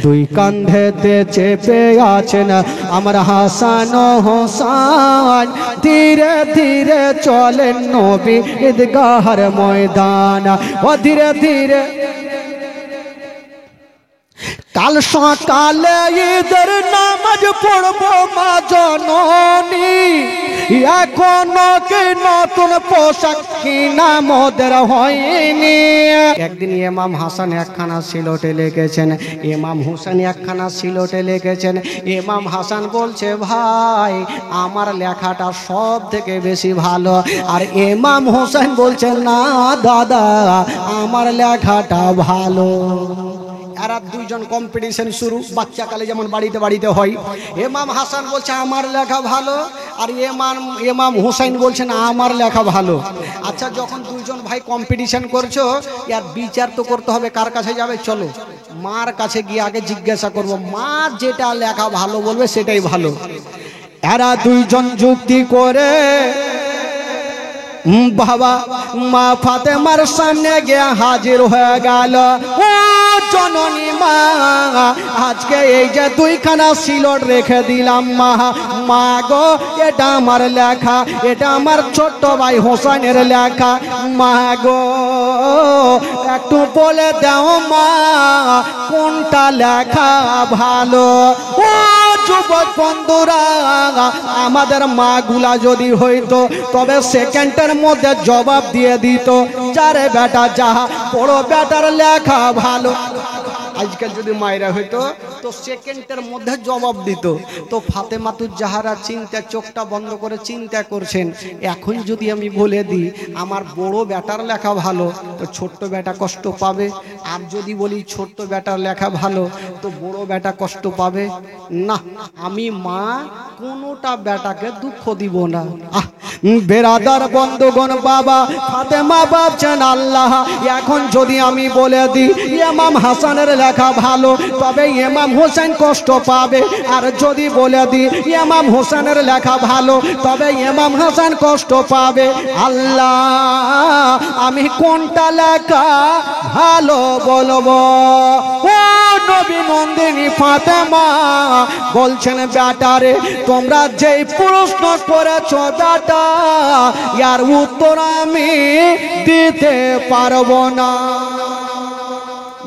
দুই কান্ধেতে চেপে আছেন আমার হাসান ও হোসেন, ধীরে ধীরে চলেন নবী ঈদগাহর ময়দান। ও ধীরে ধীরে কাল সকালে ঈদের নামাজ পড়বো মা জননী, এখনো কি নতুন পোশাক কিনা মোদের হয়নি। একদিন ইমাম হাসান একখানা সিলটে লিখেছেন, ইমাম হুসেন একখানা সিলটে লিখেছেন। ইমাম হাসান বলছে, ভাই আমার লেখাটা সব থেকে বেশি ভালো। আর ইমাম হুসেন বলছে, না দাদা আমার লেখাটা ভালো। এরা দুইজন কম্পিটিশন শুরু, বাচ্চাকালে যেমন বাড়িতে বাড়িতে হয়। ইমাম হাসান বলছে আমার লেখা ভালো, আর ইমাম হুসাইন বলছেন আমার লেখা ভালো। আচ্ছা, যখন দুইজন ভাই কম্পিটিশন করছো, এর বিচার তো করতে হবে। কার কাছে যাবে? চলো মার কাছে গিয়ে আগে জিজ্ঞাসা করব, মা যেটা লেখা ভালো বলবে সেটাই ভালো। এরা দুইজন যুক্তি করে বাবা মা ফাতেমার সামনে গিয়ে হাজির হয়ে গেল। ও জননী মা, আজকে এই যে দুইখানা সিলট রেখে দিলাম মা, মা গো এটা আমার লেখা, এটা আমার ছোট্ট ভাই হোসেনের লেখা। মা গো একটু বলে দাও মা কোনটা লেখা ভালো। ও যুবক বন্ধুরা, আমাদের মা গুলা যদি হইতো তবে সেকেন্ডের মধ্যে জবাব দিয়ে দিত, যারে বেটা যাহা বড় বেটার লেখা ভালো। আজকাল যদি মায়েরা হইতো তো সেকেন্ডের মধ্যে জবাব দিত। তো ফাতেমাতুজ জাহরা চিন্তা, চোখটা বন্ধ করে চিন্তা করছেন, এখন যদি আমি বলে দিই আমার বড় বেটার লেখা ভালো, তো ছোট্ট বেটা কষ্ট পাবে। আর যদি বলি ছোট্ট বেটার লেখা ভালো, তো বড় বেটা কষ্ট পাবে। না, আমি মা কোনোটা বেটাকে দুঃখ দিব না। বেরাদার বন্ধুগণ, বাবা ফাতেমা ভাবছেন, আল্লাহ এখন যদি আমি বলে দিই ইমাম হাসানের লেখা ভালো, তবে ইমাম হোসেন কষ্ট পাবে। আর যদি বলে দিই ইমাম হোসেনের লেখা ভালো, তবে ইমাম হাসান কষ্ট পাবে। আল্লাহ আমি কোনটা লেখা ভালো বলবো? ও নবী নন্দিনী ফাতেমা বলছেন, বেটারে তোমরা যেই প্রশ্ন করেছো বেটা, ইয়ার উত্তর আমি দিতে পারবো না।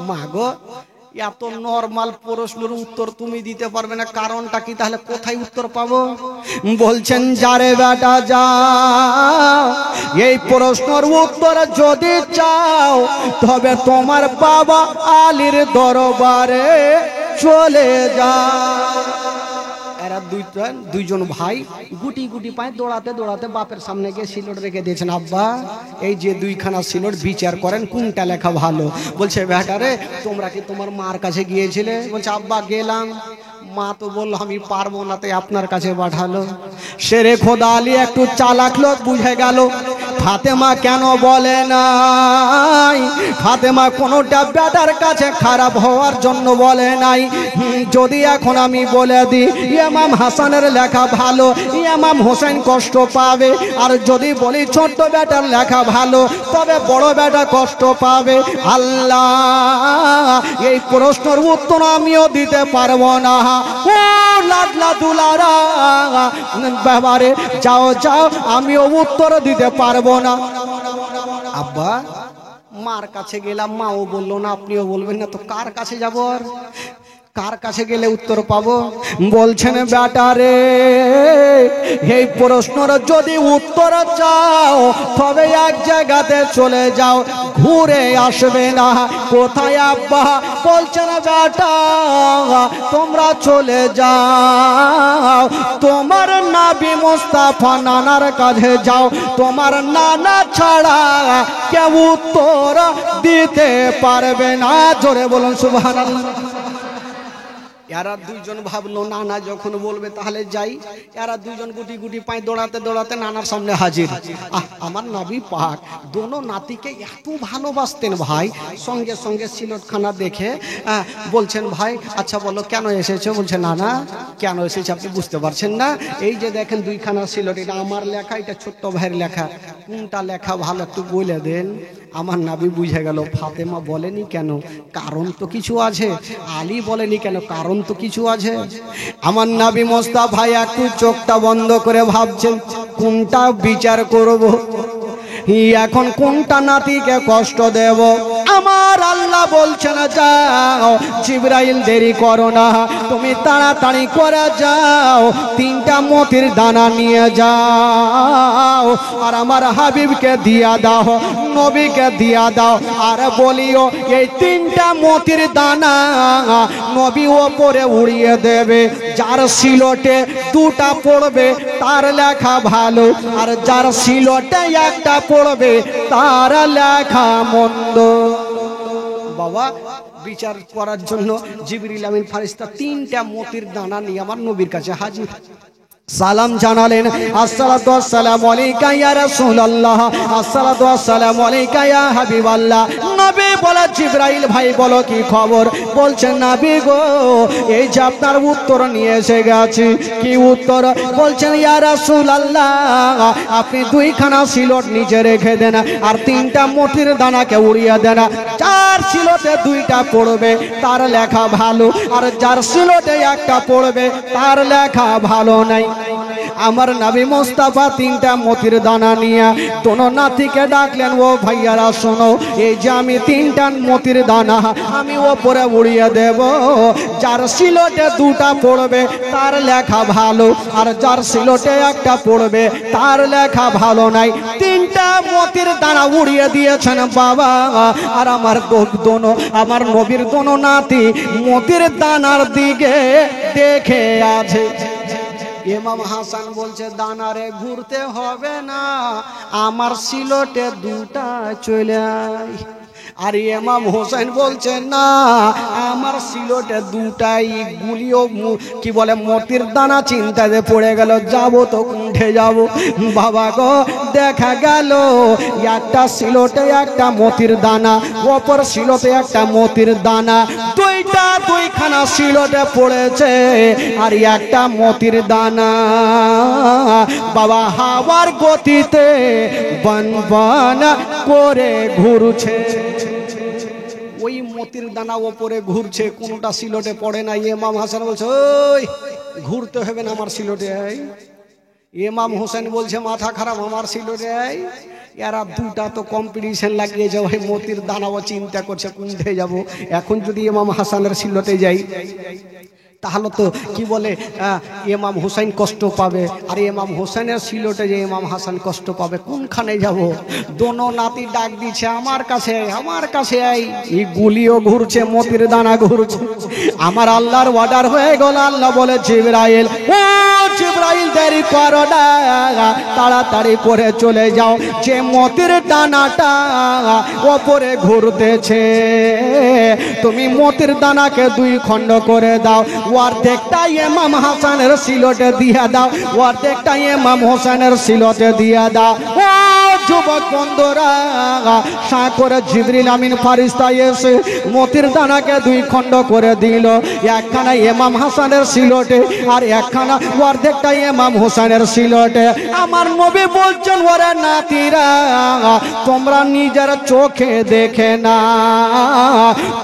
মাগো এত নরমাল প্রশ্নের উত্তর তুমি দিতে পারবে না, কারণটা কি? তাহলে কোথায় উত্তর পাবো? বলছেন, যারে বেটা যা এই প্রশ্নের উত্তর যদি চাও, তবে তোমার বাবা আলীর দরবারে চলে যা। এরা দুইজন ভাই গুটি গুটি পায় দৌড়াতে দৌড়াতে বাপের সামনে গিয়ে সিলট রেখে দিয়েছেন। আব্বা এই যে দুইখানা সিলট বিচার করেন কোনটা লেখা ভালো। বলছে, বেটারে তোমরা কি তোমার মার কাছে গিয়েছিলে? বলছে, আব্বা গেলাম। মা তো বললো আমি পারবো না, তাই আপনার কাছে পাঠালো। শেরে খোদা আলী একটু চালাক লোক, বুঝে গেল ফাতেমা কেন বলে নাই। ফাতেমা কোনোটা বেটার কাছে খারাপ হওয়ার জন্য বলে নাই। যদি এখন আমি বলে দিই ইমাম হাসানের লেখা ভালো, ইমাম হোসেন কষ্ট পাবে। আর যদি বলি ছোট্ট বেটার লেখা ভালো, তবে বড় বেটা কষ্ট পাবে। আল্লাহ এই প্রশ্নের উত্তর আমিও দিতে পারবো না। ও লাডলা দুলারা ব্যাপারে যাও যাও, আমিও উত্তর দিতে পারবো না। আব্বা মার কাছে গেলাম, মাও বললো না, আপনিও বলবেন না, তো কার কাছে যাব? আর কার কাছে গেলে উত্তর পাবো? বলছেন, বেটারে এই প্রশ্নের যদি উত্তর চাও, তবে এক জায়গাতে চলে যাও, ঘুরে আসবে না। কোথায় আব্বা? বলছেন, বেটা তোমরা চলে যাও, তোমার নবী মুস্তাফা নানার কাছে যাও, তোমার নানা ছাড়া কেউ উত্তর দিতে পারবে না। জোরে বলুন সুবহানাল্লাহ। এরা দুইজন ভাবলো নানা যখন বলবে তাহলে যাই। এরা দুইজন গুটি গুটি পায় দৌড়াতে দৌড়াতে নানার সামনে হাজির। আমার নবী পাক দোনো নাতিকে এত ভালোবাসতেন ভাই। সঙ্গে সঙ্গে সিলটখানা দেখে বলছেন, ভাই আচ্ছা বলো কেন এসেছো? বলছে, নানা কেন এসেছে আপনি বুঝতে পারছেন না? এই যে দেখেন দুইখানা সিলট, এটা আমার লেখা, এটা ছোট্ট ভাইয়ের লেখা, কোনটা লেখা ভালো একটু বলে দেন। আমার নাবি বুঝে গেল ফাতেমা বলেনি কেন, কারণ তো কিছু আছে। আলী বলেনি কেন, কারণ তো কিছু আছে। আমার নাবি মোস্তাফা একটু চোখটা বন্ধ করে ভাবছেন কোনটা বিচার করব, এখন কোনটা নাতিকে কষ্ট দেব। আমার আল্লাহ বলছেন যাও জিবরাইল দেরি করো না, তুমি তাড়াতাড়ি করে যাও, 3টা মতির দানা নিয়ে যাও আর আমার হাবিবকে দিয়া দাও, নবীকে দিয়া দাও, আর বলিও এই 3টা মতির দানা নবী ওপরে উড়িয়ে দেবে। যার সিলটে 2টা পড়বে তার লেখা ভালো, আর যার সিলটে 1টা পড়বে তার লেখা মন্দ। বাবা বিচার করার জন্য জিবরিল আমিন ফারিস্তা 3টা মতির দানা নিয়ে আমার নবীর কাছে হাজির। সালাম জানালেন, আসসালাতু ওয়াসসালামু আলাইকা ইয়া রাসূলুল্লাহ, আসসালাতু ওয়াসসালামু আলাইকা ইয়া হাবিবাল্লাহ। নবী বলে জিবরাইল ভাই বলো কি খবর? বলছেন নবী গো এই যে আপনার উত্তর নিয়ে এসে গেছি। কি উত্তর? বলছেন ইয়া রাসূলুল্লাহ আপনি 2খানা সিলট নিচে রেখে দেন আর 3টা মতির দানাকে উড়িয়ে দেন। যার সিলটে 2টা পড়বে তার লেখা ভালো, আর যার সিলটে 1টা পড়বে তার লেখা ভালো নাই। আমার নবী মোস্তাফা 3টা মতির দানা নিয়ে দোনো নাতিকে ডাকলেন, ও ভাইয়ারা শোনো, এই যে আমি 3টা মতির দানা আমি ওপরে উড়িয়ে দেব। যার সিলটে 2টা পড়বে তার লেখা ভালো, আর যার সিলটে 1টা পড়বে তার লেখা ভালো নাই। 3টা মতির দানা উড়িয়ে দিয়েছেন বাবা। আর আমার দোনো আমার নবীর দোনো নাতি মতির দানার দিকে দেখে আছে। ইমাম হাসান বলছে দানারে ঘুরতে হবে না, আমার সিলটে 2টা চলে আয়। আর ইমাম হোসেন বলছে না, আমার সিলটে 2টাই গুলিও কি বলে মতির দানা চিন্তাতে পড়ে গেল, যাব তো উঠে যাব। বাবা গো দেখা গেল একটা সিলটে 1টা মতির দানা, অপর সিলটে 1টা মতির দানা, 2খানা সিলটে পড়েছে আর 1টা মতির দানা বাবা হাওয়ার গতিতে বন বন করে ঘুরছে। ওই মতির দানা ওপরে ঘুরছে, কোনটা সিলটে পড়ে না। ইমাম হাসান বলছে ওই ঘুরতে হবে না আমার সিলটে। ইমাম হোসেন বলছে মাথা খারাপ, আমার সিলটে। এরা 2টা তো কম্পিটিশন লাগিয়েছে, ওই মতির দানাও চিন্তা করছে কোনটায় যাব। এখন যদি ইমাম হাসানের সিলটে যাই তাহলে তো কি বলে ইমাম হুসাইন কষ্ট পাবে, আর ইমাম হোসেনের সিলটে যে ইমাম হাসান কষ্ট পাবে। কোনখানে যাব? দোনো নাতি ডাক দিচ্ছে আমার কাছে, আমার কাছে এই গুলিও ঘুরছে, মতির দানা ঘুরছে। আমার আল্লাহর অর্ডার হয়ে গেল। আল্লাহ বলে জিবরাইল, ও জিবরাইল দেরি করো না, তাড়াতাড়ি করে চলে যাও। যে মতির দানাটা ওপরে ঘুরতেছে তুমি মতির দানাকে 2 খণ্ড করে দাও, অর্ধেকটা ইমাম হাসানের সিলটে দিয়া দাও, অর্ধেকটা ইমাম হোসেনের সিলটে দিয়া দাও। ও যুবক বন্ধুরা, সাকরে জিবরিল আমিন ফারিস্তা এসে মতির দানাকে 2 খণ্ড করে দিল, একখানা ইমাম হাসানের সিলটে আর একখানা অর্ধেকটা ইমাম হোসেনের সিলটে। আমার নবী বলছেন ওরে নাতিরা তোমরা নিজের চোখে দেখে না,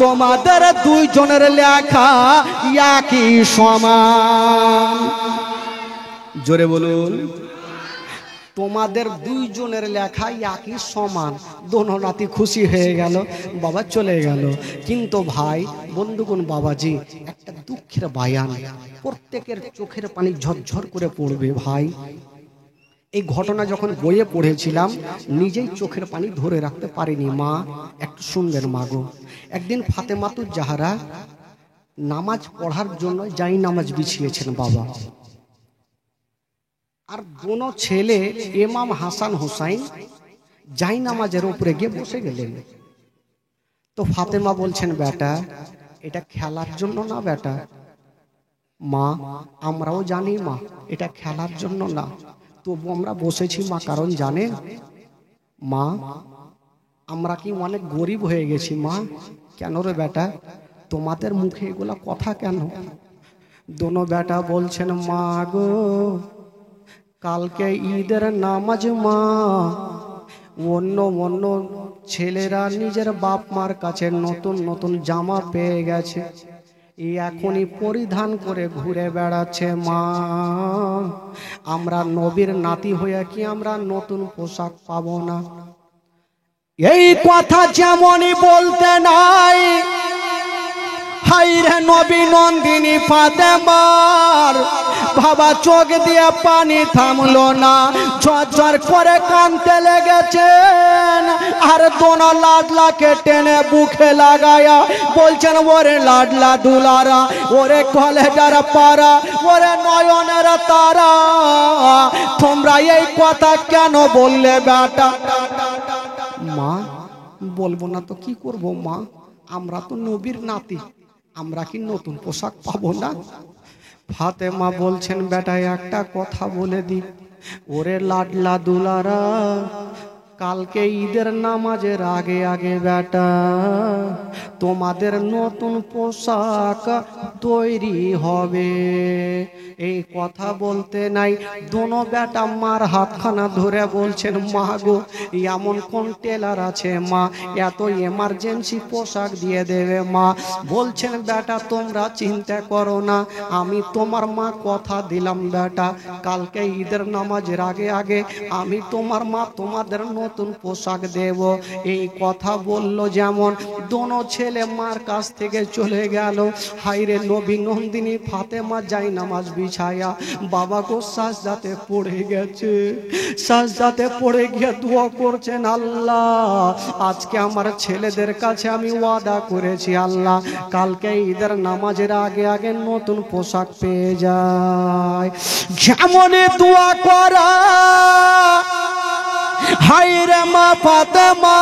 তোমাদের 2 জনের লেখা একই সমান। জোরে বলুন, তোমাদের 2 জনের লেখা একই সমান। দোনো নাতি খুশি হয়ে গেল, বাবা চলে গেল। কিন্তু ভাই বন্ধুগণ বাবাজি একটা দুঃখের বায়ান, প্রত্যেকের চোখের পানি ঝরঝর করে পড়বে। ভাই এই ঘটনা যখন বইয়ে পড়েছিলাম নিজেই চোখের পানি ধরে রাখতে পারিনি। মা একটু শুনবেন মাগো। একদিন ফাতেমাতুজ জাহরা নামাজ পড়ার জন্য যাই নামাজ বিছিয়েছেন বাবা, আর দোনো ছেলে ইমাম হাসান হুসাইন যাই নামাজের উপরে গিয়ে বসে গেলেন। তো ফাতেমা বলছেন বেটা এটা খেলার জন্য না বেটা। মা আমরাও জানি মা এটা খেলার জন্য না, তবু আমরা বসেছি মা, কারণ জানেন মা আমরা কি অনেক গরিব হয়ে গেছি মা। কেন রে বেটা, তোমাদের মুখে এগুলা কথা কেন? দোনো বেটা বলছেন মা গো কালকে ঈদের নামাজ মা, অন্য অন্য ছেলেরা নিজের বাপ মার কাছে নতুন নতুন জামা পেয়ে গেছে, এই এখনই পরিধান করে ঘুরে বেড়াচ্ছে। মা, আমরা নবীর নাতি হয়ে কি আমরা নতুন পোশাক পাবো না? এই কথা যেমনই বলতে নাই, হাইরে নবী নন্দিনী ফাতেমার বাবা চোখ দিয়ে পানি থামলো না, ঝরঝর করে কাঁদতে লেগেছেন। আর দোনো লাডলাকে টেনে বুকে লাগায়া বলছেন, ওরে লাডলা দুলারা, ওরে কলেজার পারা, ওরে নয়নের তারা, তোমরা এই কথা কেন বললে বেটা? মা, বলবো না তো কি করব মা, আমরা তো নবীর নাতি, আমরা কি নতুন পোশাক পাবো না? ফাতেমা বলছেন, বেটা একটা কথা বলে দি, ওরে লাডলা দুলারা, কালকে ঈদের নামাজের আগে আগে বেটা তোমাদের নতুন পোশাক তৈরি হবে। এই কথা বলতে নাই দোনো বেটা মার হাতখানা ধরে বলছেন, মা গো, এমন কোন টেলার আছে মা এত এমার্জেন্সি পোশাক দিয়ে দেবে? মা বলছেন, বেটা তোমরা চিন্তা করো না, আমি তোমার মা কথা দিলাম বেটা, কালকে ঈদের নামাজের আগে আগে আমি তোমার মা তোমাদের নতুন পোশাক দেব। এই কথা বলল যেমন দোনো ছেলে মার কাছ থেকে চলে গেল। হাইরে নবী নন্দিনী ফাতেমা যাই নামাজ বিছায়া বাবা গো সাজদাতে পড়ে গেছে, সাজদাতে পড়ে গিয়ে দোয়া করছেন, আল্লাহ আজকে আমার ছেলেদের কাছে আমি ওয়াদা করেছি, আল্লাহ কালকে ঈদের নামাজের আগে আগে নতুন পোশাক পেয়ে যায়। যেমনই দোয়া করা, হাইরে মা ফাতেমা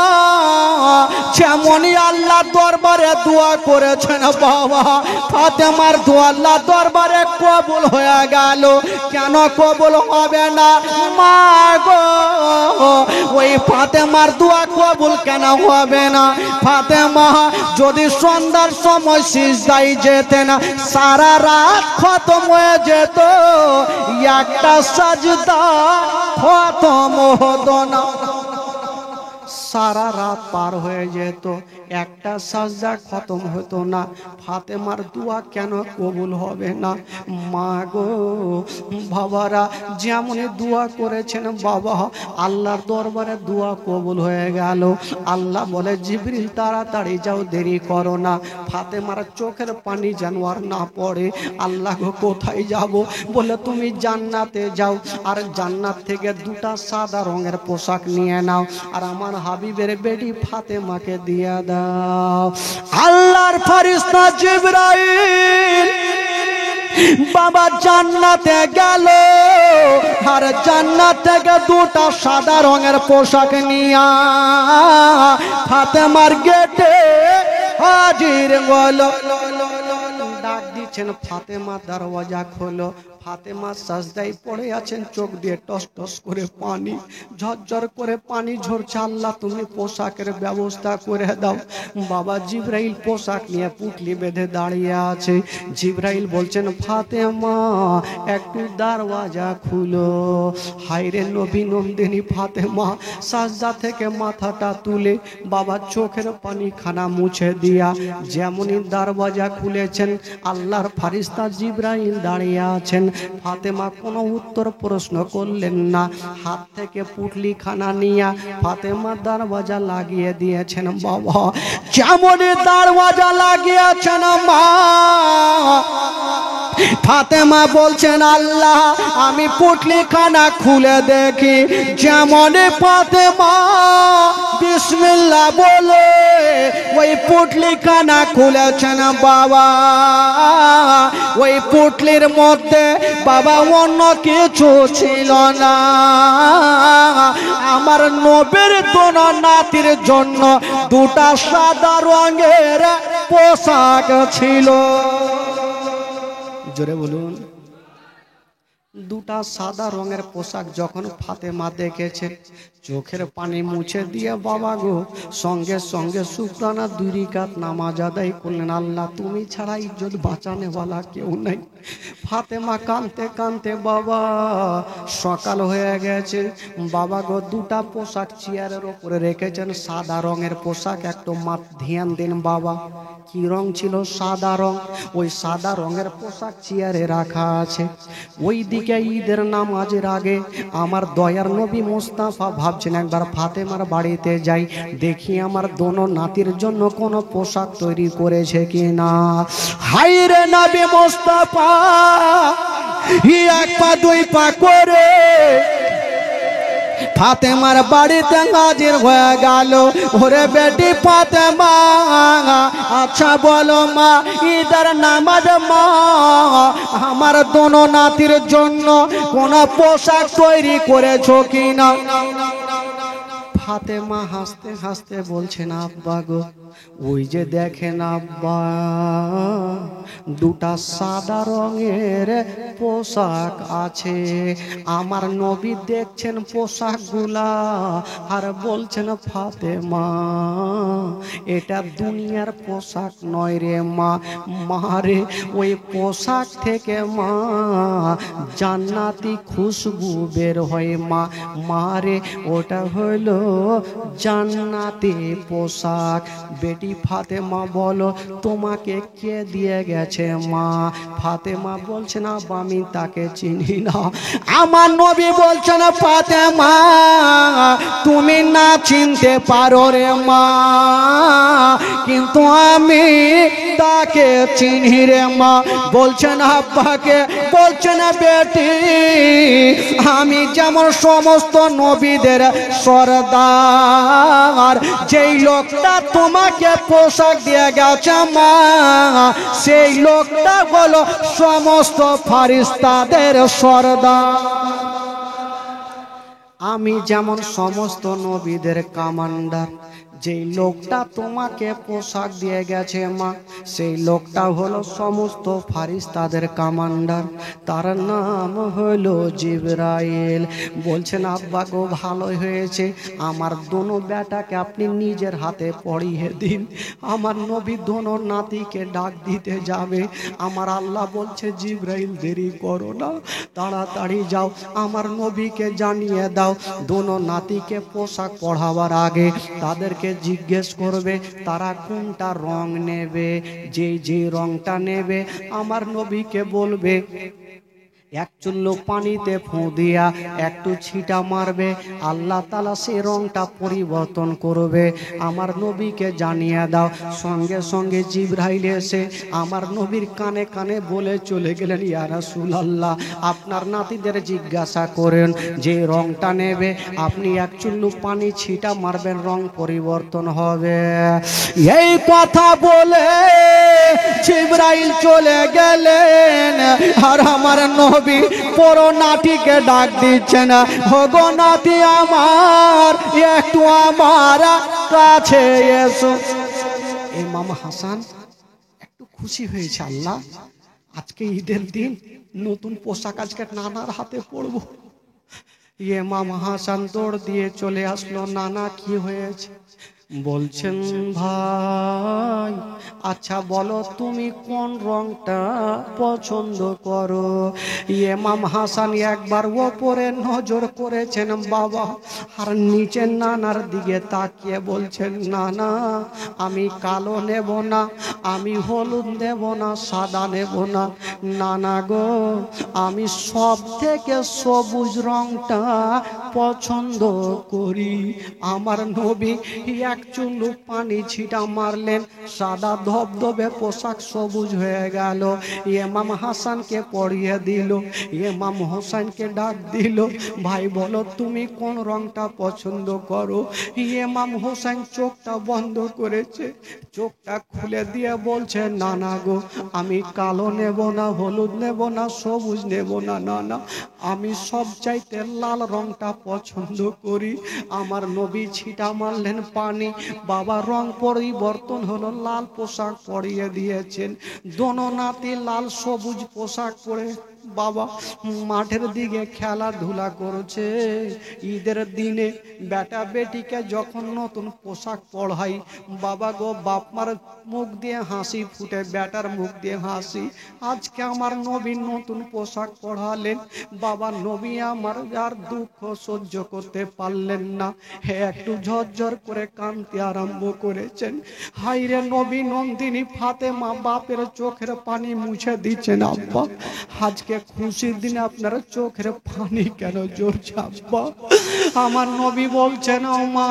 যেমনই আল্লাহ দরবারে দোয়া করেছেন, বাবা ফাতেমার দোয়া আল্লাহ দরবারে কবুল হয়ে গেল। কেন কবুল হবে না মা গো? ওই ফাতেমার দোয়া কবুল কেন হবে না? ফাতেমা যদি সন্ধ্যার সময় সিজদায় যেতেন, সারা রাত খতম হয়ে যেত, একটা সাজদা খতম হতো না। সারা রাত পার হয়ে যেত, একটা সাজদা খতম হতো না। ফাতেমার দোয়া কেন কবুল হবে না? মা গো, বাবারা যেমনই দোয়া করেছেন বাবা আল্লাহর দরবারে দোয়া কবুল হয়ে গেল। আল্লাহ বলে, জিবরিল তাড়াতাড়ি যাও, দেরি করো না, ফাতেমার চোখের পানি যেন আর না পড়ে। আল্লাহ গো কোথায় যাব? বলে, তুমি জান্নাতে যাও, আর জান্নাত থেকে দুটা সাদা রঙের পোশাক নিয়ে নাও, আর আমার হাবিবের বেটি ফাতেমাকে দিয়ে দাও। আল্লাহর ফেরেশতা জিবরাইল বাবা জান্নাতে গেল, আর জান্নাত থেকে দুটা সাদা রঙের পোশাক নিয়া ফাতেমার গেটে হাজির হলো। ডাক দিচ্ছেন, ফাতেমা দরওয়াজা খোলো। ফাতেমা সাজদায় পড়ে আছেন, চোখ দিয়ে টস টস করে পানি, ঝরঝর করে পানি ঝরছে। আল্লাহ তুমি পোশাকের ব্যবস্থা করে দাও। বাবা জিবরাইল পোশাক নিয়ে পুটলি বেঁধে দাঁড়িয়ে আছে। জিবরাইল বলছেন, ফাতেমা একটু দরওয়াজা খুলো। হায়রে নবী নন্দিনী ফাতেমা সাজদা থেকে মাথাটা তুলে বাবা চোখের পানি খানা মুছে দিয়া যেমনই দরওয়াজা খুলেছেন, আল্লাহর ফেরেশতা জিবরাইল দাঁড়িয়ে আছেন। ফাতেমা কোনো উত্তর প্রশ্ন করলেন না, হাত থেকে পুটলি খানা নিয়ে ফাতেমা দরওয়াজা লাগিয়ে দিয়েছেন। বাবা যেমনই দরওয়াজা লাগিয়েছেন, মা ফাতেমা বলছেন, আল্লাহ আমি পুটলি খানা খুলে দেখি। যেমনই ফাতেমা বিসমিল্লাহ বলে ওই পুটলি খানা খুলেছেন, বাবা ওই পুটলির মধ্যে বাবা অন্য কিছু ছিল না, আমার নবীর দোনো নাতির জন্য দুটা সাদা রঙের পোশাক ছিল। জোরে বলুন। দুটা সাদা রঙের পোশাক যখন ফাতেমা দেখেছে, চোখের পানি মুছে দিয়ে বাবা গো সঙ্গে সঙ্গে শুকরানা 2 রাকাত নামাজ আদায় করলেন। আল্লাহ তুমি ছাড়া ইজ্জত বাঁচানে वाला কেউ নাই। ফাতেমা কাঁদতে কাঁদতে বাবা সকাল হয়ে গেছে, বাবা গো দুটা পোশাক চেয়ারের উপরে রেখেছেন, সাদা রঙের পোশাক। একটু মাত ধ্যান দিন বাবা, কি রং ছিল? সাদা রং। ওই সাদা রঙের পোশাক চেয়ারে রাখা আছে। ওই দিকে ঈদের নামাজের আগে আমার দয়ার নবী মুস্তাফা ভাবছেন একবার ফাতেমার বাড়িতে যাই, দেখি আমার দোনো নাতির জন্য কোনো পোশাক তৈরি করেছে কিনা। হায়রে নবী মুস্তাফা এক পা 2 পা করে ফাতেমার বাড়িতে হাজির হয়ে গেল। ওরে বেটি ফাতেমা, আচ্ছা বলো মা, ঈদের নামাজ মা আমার দোনো নাতির জন্য কোন পোশাক তৈরি করেছো কিনা? ফাতেমা হাসতে হাসতে বলছেন আব্বা গো ওই যে দেখেন আব্বা দুটা সাদা রঙের পোশাক আছে। আমার নবী দেখছেন পোশাকগুলা আর বলছেন ফাতেমা এটা দুনিয়ার পোশাক নয় রে মা, মারে ওই পোশাক থেকে মা জান্নাতি খুশবু বের হয় মা, মারে ওটা হলো জান্নাতি পোশাক। বেটি ফাতেমা বলো তোমাকে কে দিয়ে গেছে মা? ফাতেমা বলছে না আমি তাকে চিনি না। আমার নবী বলছেন ফাতেমা তুমি না চিনতে পারো রে মা, কিন্তু আমি তাকে চিনি রে মা। বলছেন আব্বাকে, বলছেন বেটি আমি যেমন সমস্ত নবীদের সরদার, যেই লোকটা তোমাকে পোশাক দিয়ে গেছে মা সেই লোকটা হলো সমস্ত ফারিস্তাদের সরদার। আমি যেমন সমস্ত নবীদের কমান্ডার, যেই লোকটা তোমাকে পোশাক দিয়ে গেছে মা সেই লোকটা হলো সমস্ত ফারিস্তাদের কমান্ডার, তার নাম হলো জিবরাইল। বলছেন আব্বা গো ভালোই হয়েছে, আমার দোনো বেটাকে আপনি নিজের হাতে পড়িয়ে দিন। আমার নবী দোনো নাতিকে ডাক দিতে যাবে, আমার আল্লাহ বলছে জিবরাইল দেরি করো না, তাড়াতাড়ি যাও আমার নবীকে জানিয়ে দাও দোনো নাতিকে পোশাক পড়াবার আগে তাদেরকে জিজ্ঞেস করবে তারা কোনটা রং নেবে। যে রংটা নেবে আমার নবীকে বলবে এক চুল্লু পানিতে ফু দিয়া একটু ছিটা মারবে, আল্লাহ তাআলা সেই রংটা পরিবর্তন করবে। আমার নবীকে জানিয়ে দাও। সঙ্গে সঙ্গে জিবরাইল এসে আমার নবীর কানে কানে বলে চলে গেলেন ইয়া রাসূলুল্লাহ আপনার নাতিদের জিজ্ঞাসা করেন যে রংটা নেবে আপনি এক চুল্লু পানি ছিটা মারবেন, রং পরিবর্তন হবে। এই কথা বলে জিবরাইল চলে গেলেন আর আমার নবী বড় নাতিকে ডাক দিচ্ছেন, ওগো নাতি আমার একটু আমার কাছে এসো। ইমাম হাসান একটু খুশি হয়েছে, আল্লাহ আজকে ঈদের দিন নতুন পোশাক আজকে নানার হাতে পরবো। ইমাম হাসান দৌড় দিয়ে চলে আসলো, নানা কি হয়েছে? বলছেন ভাই আচ্ছা বলো তুমি কোন রংটা পছন্দ করো? ইমাম হাসান একবার ওপরে নজর করেছেন বাবা আর নিচে নানার দিকে তাকিয়ে বলছেন নানা আমি কালো নেব না, আমি হলুদ নেব না, সাদা নেব না, নানা গো আমি সব থেকে সবুজ রংটা পছন্দ করি। আমার নবী এক চুল্লু পানি ছিটা মারলেন, সাদা ধবধবে পোশাক সবুজ হয়ে গেল। ইমাম হাসানকে পরিয়ে দিল, ইমাম হোসেনকে ডাক দিল, ভাই বলো তুমি কোন রংটা পছন্দ করো? ইমাম হোসেন চোখটা বন্ধ করেছে, চোখটা খুলে দিয়ে বলছে নানা গো আমি কালো নেব না, হলুদ নেব না, সবুজ নেব না, নানা আমি সব চাইতে লাল রংটা পছন্দ করি। আমার নবী ছিটা মারলেন পানি, বাবা রং পরিবর্তন হলো, লাল পোশাক পরিয়ে দিয়েছেন। দোনো নাতি লাল সবুজ পোশাক পরে বাবা মাঠের দিকে খেলাধুলা করছে। ঈদের দিনে বেটা বেটিকে যখন নতুন পোশাক পরাই, বাবা গো বাপ মার মুখ দিয়ে হাসি ফুটে, বেটার মুখ দিয়ে হাসি। আজকে আমার নবী নতুন পোশাক পরালেন, বাবা নবী আমার আর দুঃখ সহ্য করতে পারলেন না, হে একটু ঝরঝর করে কাঁদতে আরম্ভ করেছেন। হাইরে নবী নন্দিনী ফাতেমা বাপের চোখের পানি মুছে দিচ্ছেন। আব্বা আজকে খুশির দিনে আপনার চোখের পানি কেন ঝরছে আব্বা? আমার নবী বলছেন, ও মা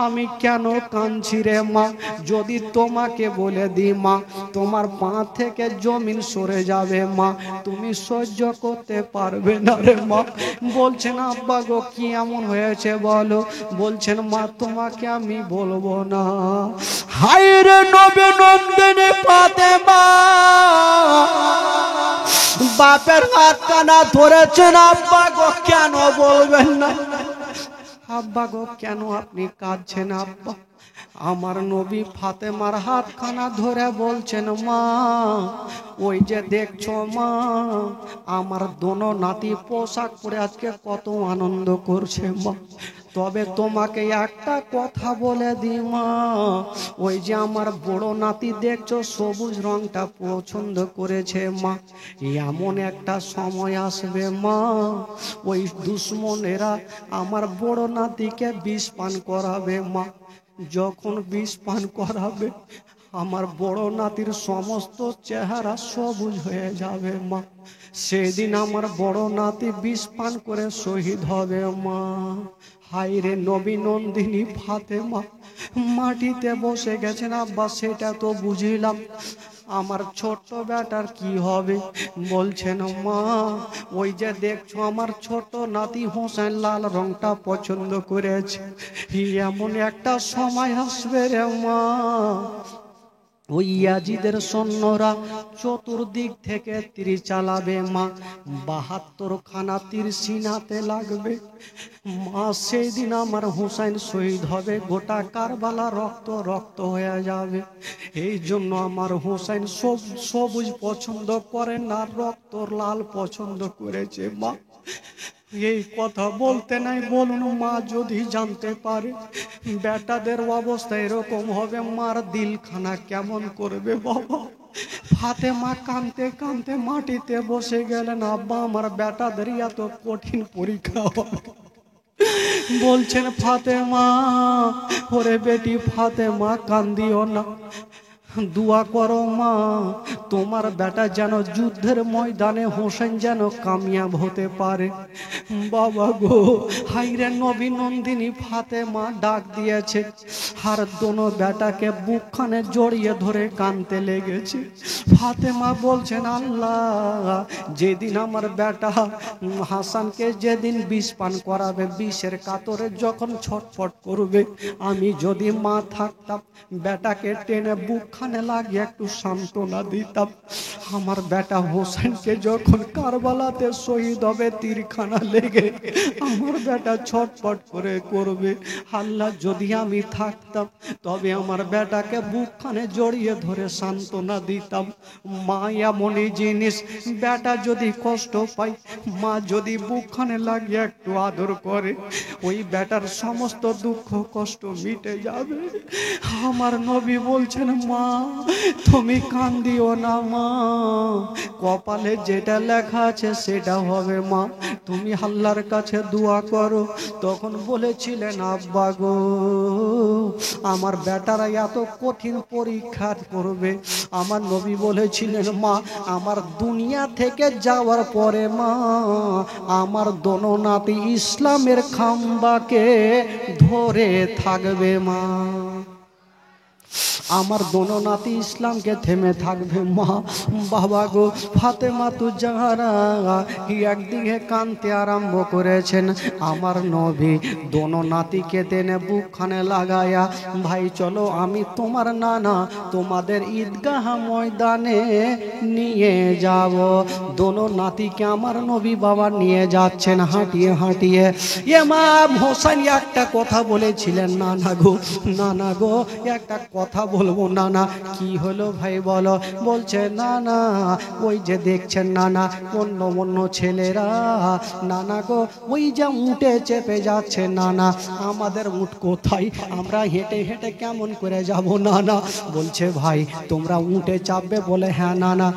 আমি কেন কাঁদছি রে মা? যদি তোমাকে বলে দি মা, তোমার পা থেকে জমিন সরে যাবে মা, তুমি সহ্য করতে পারবে না রে মা। বলছেন আব্বা গো কি এমন হয়েছে বলো? বলছেন মা তোমাকে আমি বলবো না। হায়রে নবী নন্দিনী ফাতেমা বাপের হাত কানা ধরেছেন। আব্বা গো কেন বলবেন না? আব্বা গো কেন আপনি কাঁদছেন আব্বা? আমার নবী ফাতেমার হাত খানা ধরে বলছেন, মা ওই যে দেখছো মা, আমার দোনো নাতি পোশাক পরে আজকে কত আনন্দ করছে মা। তবে তোমাকে একটা কথা বলে দি মা, ওই যে আমার বড় নাতি দেখছো সবুজ রংটা পছন্দ করেছে মা, এমন একটা সময় আসবে মা, ওই দুশ্মনেরা আমার বড় নাতিকে বিষ পান করাবে মা। যখন বিষ পান করাবে আমার বড় নাতির সমস্ত চেহারা সবুজ হয়ে যাবে মা। সেদিন আমার বড় নাতি বিষ পান করে শহীদ হবে মা। হায়রে নবী নন্দিনী ফাতেমা মাটিতে বসে গেছেন। আব্বা সেটা তো বুঝিলাম, আমার ছোট্ট বেটার কি হবে? বলছেন মা ওই যে দেখছো আমার ছোট নাতি হোসেন লাল রংটা পছন্দ করেছে, এমন একটা সময় আসবে রে মা, ওই ইয়াজিদের সৈন্যরা চতুর্দিক থেকে তীর চালাবে মা, ৭২ খানা তীর সিনাতে লাগবে মা। সেই দিন আমার হুসাইন শহীদ হবে, গোটা কারবালা রক্ত রক্ত হয়ে যাবে। এই জন্য আমার হুসাইন সবুজ পছন্দ করেন না, রক্ত লাল পছন্দ করেছে মা। এই কথা বলতে নাই বলুন মা যদি জানতে পারে বেটাদের অবস্থা এরকম হবে, মার দিলখানা কেমন করবে বাবা। ফাতেমা কাঁদতে কাঁদতে মাটিতে বসে গেলেন। আব্বা আমার বেটাদের এত কঠিন পরীক্ষা হবে। বলছেন ফাতেমা, ওরে বেটি ফাতেমা কান্দিও না, দুয়া করো মা, তোমার বেটা যেন যুদ্ধের ময়দানে হোসেন যেন কামিয়াব হতে পারে। বাবা গো হাইরে নবী নন্দিনী ফাতেমা ডাক দিয়েছে, আর দোনো বেটাকে বুকখানে জড়িয়ে ধরে কাঁদতে লেগেছে। ফাতেমা বলছেন, আল্লাহ যেদিন আমার বেটা হাসানকে যেদিন বিষ পান করাবে, বিষের কাতরে যখন ছটফট করবে, আমি যদি মা থাকতাম বেটাকে টেনে বুকখানে লাগিয়ে একটু সান্ত্বনা দিতাম। আমার বেটা হোসেনকে যখন কারবালাতে শহীদ হবে তীরখানা লেগে, আমার বেটা ছটফট করে করবে, আল্লাহ যদি আমি থাকতাম তবে আমার বেটাকে বুকখানে জড়িয়ে ধরে সান্ত্বনা দিতাম। মা এমনই জিনিস, বেটা যদি কষ্ট পায়, মা যদি বুকখানে লাগিয়ে একটু আদর করে, ওই বেটার সমস্ত দুঃখ কষ্ট মিটে যাবে। আমার নবী বলছেন, মা তুমি কান্দিও না মা, কপালে যেটা লেখা আছে সেটা হবে মা, তুমি আল্লাহর কাছে দোয়া করো। তখন বলেছিলেন, আব্বা গো আমার বেটারা এত কঠিন পরীক্ষা করবে। আমার নবী বলেছিলেন, মা আমার দুনিয়া থেকে যাওয়ার পরে মা আমার দোনো নাতি ইসলামের খাম্বাকে ধরে থাকবে মা, আমার দোনো নাতি ইসলামকে থেমে থাকবে মা। বাবা গো ফাতেমা তু জাহারা একদিকে কাঁদতে আরম্ভ করেছেন। আমার নবী দোনো নাতিকে টেনে বুকখানে লাগায়া, ভাই চলো আমি তোমার নানা তোমাদের ঈদগাহ ময়দানে নিয়ে যাব। দোনো নাতিকে আমার নবী বাবা নিয়ে যাচ্ছেন হাঁটিয়ে হাঁটিয়ে। ইমাম হোসেন একটা কথা বলেছিলেন, নানা গো একটা কথা বলবো। না না কি হলো ভাই বলো? বলছে না না ওই যে দেখছেন না না অন্য অন্য ছেলেরা না না গো ওই যে উঠে চেপে যাচ্ছে না না, আমাদের উঠ কোথায়? আমরা হেঁটে হেঁটে কেমন করে যাব? না না বলছে ভাই তোমরা উঠে চাপবে বলে হ্যাঁ না না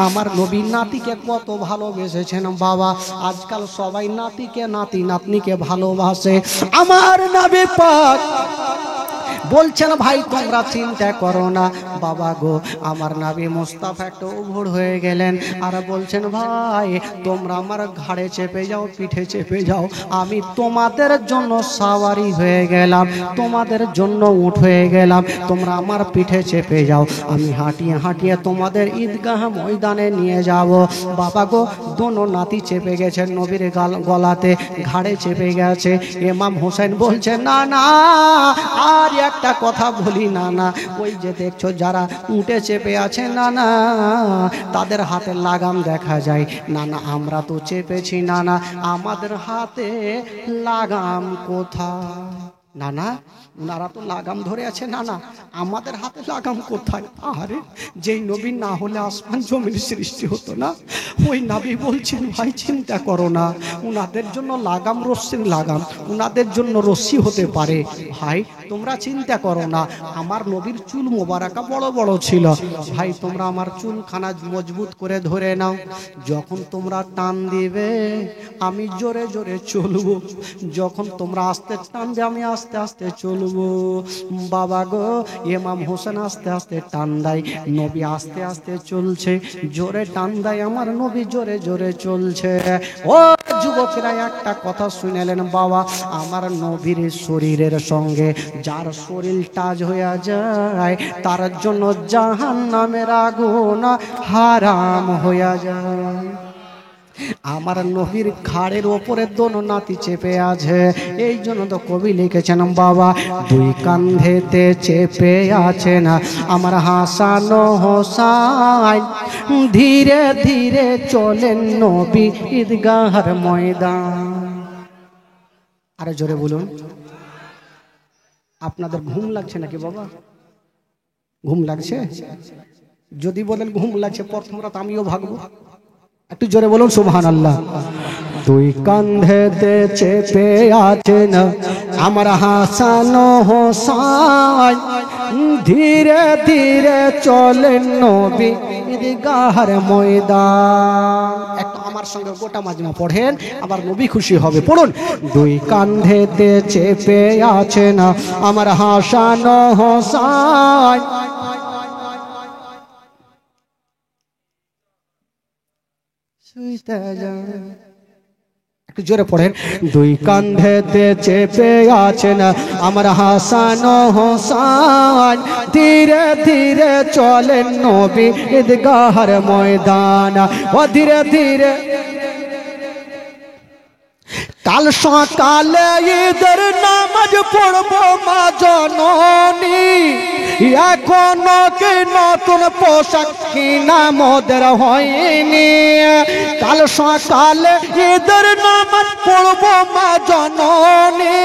আমার নবী নাতিকে কত ভালোবেসেছেন বাবা। আজকাল সবাই নাতিকে নাতি নাতনিকে ভালোবাসে। আমার নবী পাক বলছেন ভাই তোমরা চিন্তা করো না বাবা গো। আমার নবী মুস্তাফা একটু উভর হয়ে গেলেন আর বলছেন ভাই তোমরা আমার ঘাড়ে চেপে যাও, পিঠে চেপে যাও, আমি তোমাদের জন্য সাওয়ারি হয়ে গেলাম, তোমাদের জন্য উঠ হয়ে গেলাম, তোমরা আমার পিঠে চেপে যাও, আমি হাঁটিয়ে হাঁটিয়ে তোমাদের ঈদগাহ ময়দানে নিয়ে যাব। বাবা গো দোনো নাতি চেপে গেছেন নবীর গলাতে, ঘাড়ে চেপে গেছে। ইমাম হোসেন বলছে না না আর একটা কথা বলি না না, ওই যে দেখছো যারা উঠে চেপে আছে না না তাদের হাতে লাগাম দেখা যায় না না, আমরা তো চেপেছি না না, আমাদের হাতে লাগাম কোথায়? না না ওনারা তো লাগাম ধরে আছে না না, আমাদের হাতে লাগাম কোথায়? আরে যেই নবী না হলে আসমান জমির সৃষ্টি হতো না, ওই নবী বলছেন ভাই চিন্তা করো না, ওনাদের জন্য লাগাম রশ্মির লাগাম, ওনাদের জন্য রশ্মি হতে পারে। ভাই তোমরা চিন্তা করো না, আমার নবীর চুল মোবারকা বড় বড় ছিল, ভাই তোমরা আমার চুলখানা মজবুত করে ধরে নাও, যখন তোমরা টান দিবে আমি জোরে জোরে চলবো, যখন তোমরা আস্তে টানবে আমি আস্তে আস্তে চলবো। বাবা গো ইমাম হোসেন আস্তে আস্তে টান দেয়, নবী আস্তে আস্তে চলছে, জোরে টান দেয় আমার নবী জোরে জোরে চলছে। ও যুবকেরা একটা কথা শুনেলেন বাবা, আমার নবীর শরীরের সঙ্গে যার শরীর টাচ হয়ে যায় তার জন্য জাহান্নামের আগুন হারাম হয়ে যায়। আমার নবীর ঘাড়ের ওপরে দোনো নাতি চেপে আছে, এই জন্য তো কবি লিখেছেন বাবা দুই কান্ধেতে চেপে আছে না আমার হাসান হোসাইন, ধীরে ধীরে চলেন নবী ঈদগাহর ময়দান। আরে জোরে বলুন। আপনাদের ঘুম লাগছে নাকি বাবা? ঘুম লাগছে? যদি বলেন ঘুম লাগছে প্রথম রাত আমিও ভাগবো, একটু জোরে বলুন সুবহানাল্লাহ। দুই কান্ধেতে চেপে আছেন আমার হাসান হোসাইন, ধীরে ধীরে চলেন নবী ঈদগাহর ময়দান। একটু আমার সঙ্গে গোটা মাজমা পড়েন, আবার নবী খুশি হবে। পড়ুন দুই কান্ধেতে চেপে আছেন আমার হাসান হোসাইন, একটু জোরে পড়েন। দুই কান্ধেতে চেপে আছেন আমার হাসান হোসাইন, ধীরে ধীরে চলেন নবী ঈদগাহর ময়দান। ও ধীরে ধীরে কাল সকালে ঈদের নামাজ পড়বো মা জননী, এখনো কি নতুন পোশাক কিনা মোদের হয়নি। কাল সকালে ঈদের নামাজ পড়বো মা জননী,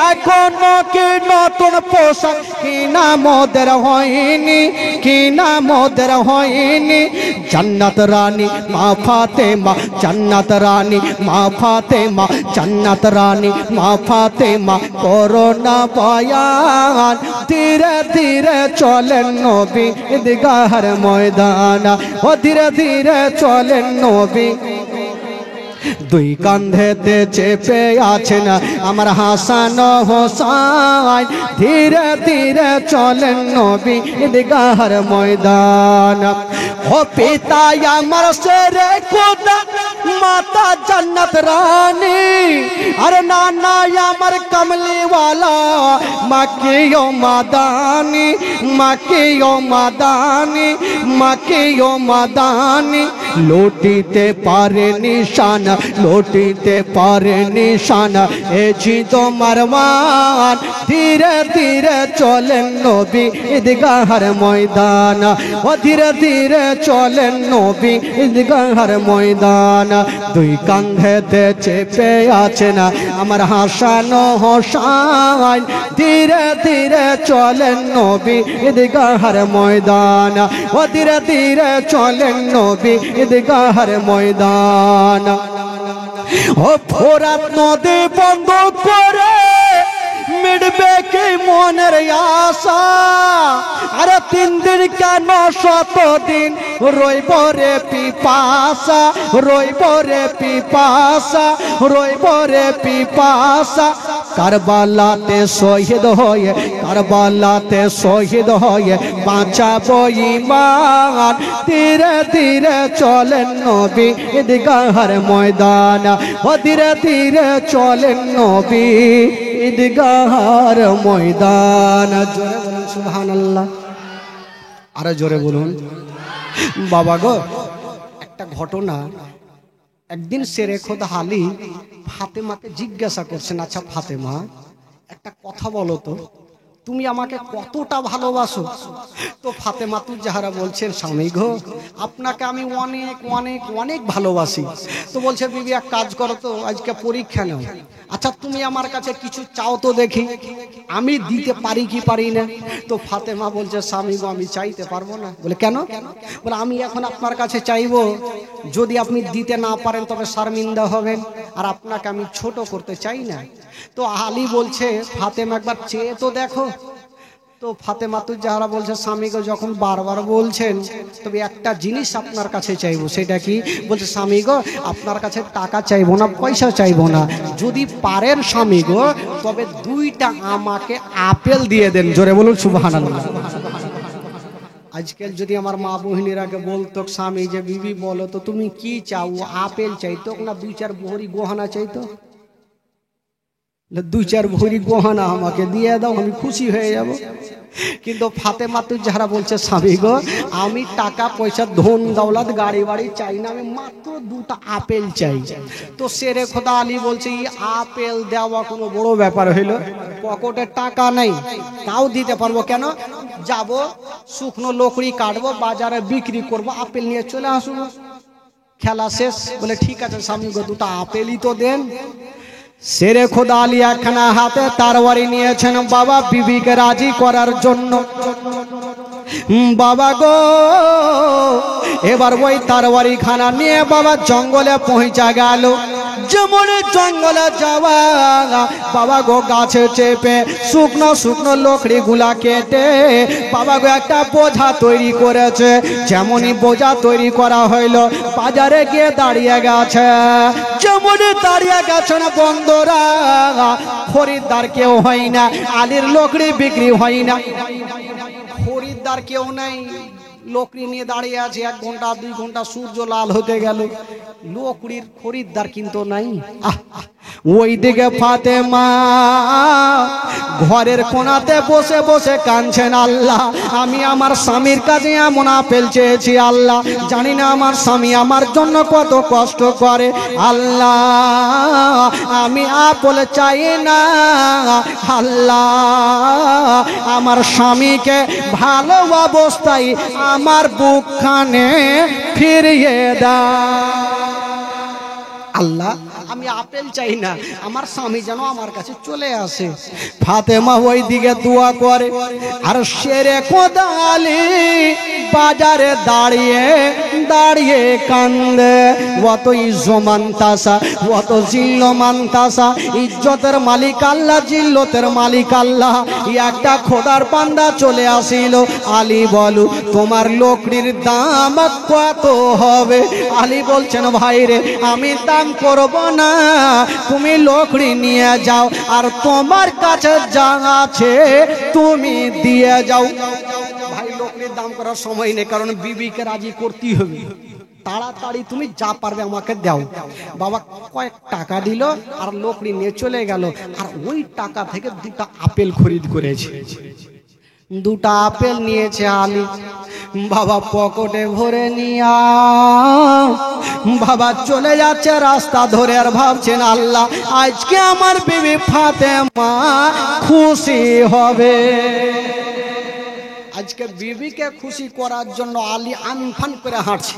এখনো কি নতুন পোশাক কিনা মোদের হয়নি, কিনা মোদের হয়নি। জান্নাত রানী মা ফাতেমা, জান্নাত রানী মা ফাতেমা, জান্নাত রানী মা ফাতেমা করোনা বয়ান, ধীরে ধীরে চলেন নবী ঈদগাহর ময়দান। ও ধীরে ধীরে চলেন নবী, দুই কান্ধেতে চেপে আছেন আমার হাসান হোসাইন, ধীরে ধীরে চলেন নবী ঈদগাহর ময়দান। ও পিতা আমার শেরে খোদা মাতা জান্নাত রানী, আর নানা আমার কমলিওয়ালা মাকিও মাদানি, মাকিও মাদানি, মাকিও মাদানি। লুটিতে পারে নিশান, লুটিতে পারে নিশান এ জি তোমার মান, ধীরে ধীরে চলেন নবী ঈদগাহর ময়দান। ও ধীরে ধীরে চলেন নবী ঈদগাহর ময়দান দুই কাঁধেতে চেপে আছেন আমার হাসান হোসাইন ধীরে ধীরে চলেন নবী ঈদগাহর ময়দান ও ধীরে ধীরে চলেন নবী ঈদগাহর ময়দান ও ফোরাত নদী বন্ধ করে মিটবে কি মনের আশা আরে 3 দিন কেন 7 দিন রইব রে পিপাসা রইব রে পিপাসা রইব রে পিপাসা কারবালাতে শহীদ হয়ে কারবালাতে শহীদ হয়ে বাঁচাবো ঈমান ধীরে ধীরে চলেন নবী ঈদগাহর ময়দান ও ধীরে ধীরে চলেন নবী ঈদগাহর ময়দান জোরে বলুন সুবহানাল্লাহ আরে জোরে বলুন বাবা গো একটা ঘটনা একদিন শেরে খোদা আলী ফাতেমাকে জিজ্ঞাসা করছেন আচ্ছা ফাতেমা একটা কথা বলো তো তুমি আমাকে কতটা ভালোবাসো তো ফাতেমা তুই যাহারা বলছেন স্বামী গো আপনাকে আমি অনেক অনেক অনেক ভালোবাসি তো বলছে বিবি এক কাজ করো তো আজকে পরীক্ষা নাও আচ্ছা তুমি আমার কাছে কিছু চাও তো দেখি আমি দিতে পারি কি পারি না তো ফাতেমা বলছে স্বামী গো আমি চাইতে পারবো না বলে কেন বলে আমি এখন আপনার কাছে চাইবো যদি আপনি দিতে না পারেন তবে শর্মিন্দা হবেন আর আপনাকে আমি ছোট করতে চাই না তো আলী বলছে ফাতেমা একবার চেয়ে তো দেখো তো ফাতেমা তুই যারা বলছে স্বামী গো যখন বারবার বলছেন তবে একটা জিনিস আপনার কাছে চাইবো সেটা কি বলছে স্বামী গো আপনার কাছে টাকা চাইবো না পয়সা চাইবো না যদি পারেন স্বামী গো তবে 2টা আমাকে আপেল দিয়ে দেন জোরে বলুন সুবহানাল্লাহ আজকাল যদি আমার মা বহিনীরাকে বলতো স্বামী যে বিবি বলো তো তুমি কি চাও আপেল চাইতো না 2-4 ভরি গহনা চাইতো 2-4 ভরি গহনা আমাকে দিয়ে দাও আমি খুশি হয়ে যাব কিন্তু ফাতেমা তুই যারা বলছে স্বামী গো আমি টাকা পয়সা ধন দৌলত গাড়ি বাড়ি চাই না আমি মাত্র 2টা আপেল চাই তো শেরে খোদা আলী বলছে এই আপেল দেওয়া কোনো বড় ব্যাপার হইলো পকেটে টাকা নেই তাও দিতে পারবো কেন যাব শুকনো লকড়ি কাটবো বাজারে বিক্রি করব আপেল নিয়ে চলে আসবো খেলা শেষ বলে ঠিক আছে স্বামী গো 2টা আপেলই তো দেন শেরে খোদা আলী একখানা হাতে তরবারি নিয়েছেন বাবা বিবিকে রাজি করার জন্য বাবা গো এবার ওই তরবারি খানা নিয়ে বাবা জঙ্গলে পৌঁছা গেল যেমন জঙ্গলে যাওয়া বাবা গো গাছে চেপে শুকনো শুকনো লকড়ি গুলা কেটে বাবা গো একটা বোঝা তৈরি করেছে যেমনই বোঝা তৈরি করা হইল বাজারে গিয়ে দাঁড়িয়ে গেছে যেমনই দাঁড়িয়ে গেছে না বন্ধুরা খরিদ্দার কেউ হয় না আলীর লকড়ি বিক্রি হয় না খরিদ্দার কেউ নাই লকড়ি নিয়ে দাঁড়িয়ে আছে 1 ঘন্টা 2 ঘন্টা সূর্য লাল হতে গেল লকড়ির খরিদ্দার কিন্তু নাই ওইদিকে ফাতেমা ঘরের কোণাতে বসে বসে কাঁদছেন আল্লাহ আমি আমার স্বামীর কাছে এমন আপেল চেয়েছি আল্লাহ জানি না আমার স্বামী আমার জন্য কত কষ্ট করে আল্লাহ আমি আপেল চাই না আল্লাহ আমার স্বামীকে ভালো অবস্থায় আমার বুকখানে ফিরিয়ে দাও আল্লাহ আমি আপেল চাই না আমার স্বামী যেন আমার কাছে চলে আসে ফাতেমা ওই দিকে দোয়া করে আর শেরে খোদা আলী বাজারে দাঁড়িয়ে দাঁড়িয়ে কান্দে অত ইজ্জমান্তাসা অত জিল্লমান্তাসা ইজ্জতের মালিক আল্লাহ জিল্লতের মালিক আল্লাহ একটা খোদার বান্দা চলে আসিল আলী বলো তোমার লকড়ির দাম কত হবে আলী বলছেন ভাই রে আমি দাম করব না তুমি লকড়ি নিয়ে যাও আর তোমার কাছে যা আছে তুমি দিয়ে যাও ভাই লকড়ির দাম করার সময় নেই কারণ বিবিকে রাজি করতেই হবে তাড়াতাড়ি তুমি যা পারবে আমাকে দাও বাবা কয়েক টাকা দিল আর লকড়ি নিয়ে চলে গেল আর ওই টাকা থেকে 2টা আপেল খরিদ করেছে 2টা আপেল নিয়েছে আলী বাবা পকেটে ভরে নিয়া বাবা চলে যাচ্ছে রাস্তা ধরে আর ভাবছেন আল্লাহ আজকে আমার বিবি ফাতেমা খুশি হবে আজকে বিবিকে খুশি করার জন্য আলী আনফান করে হাঁটছে।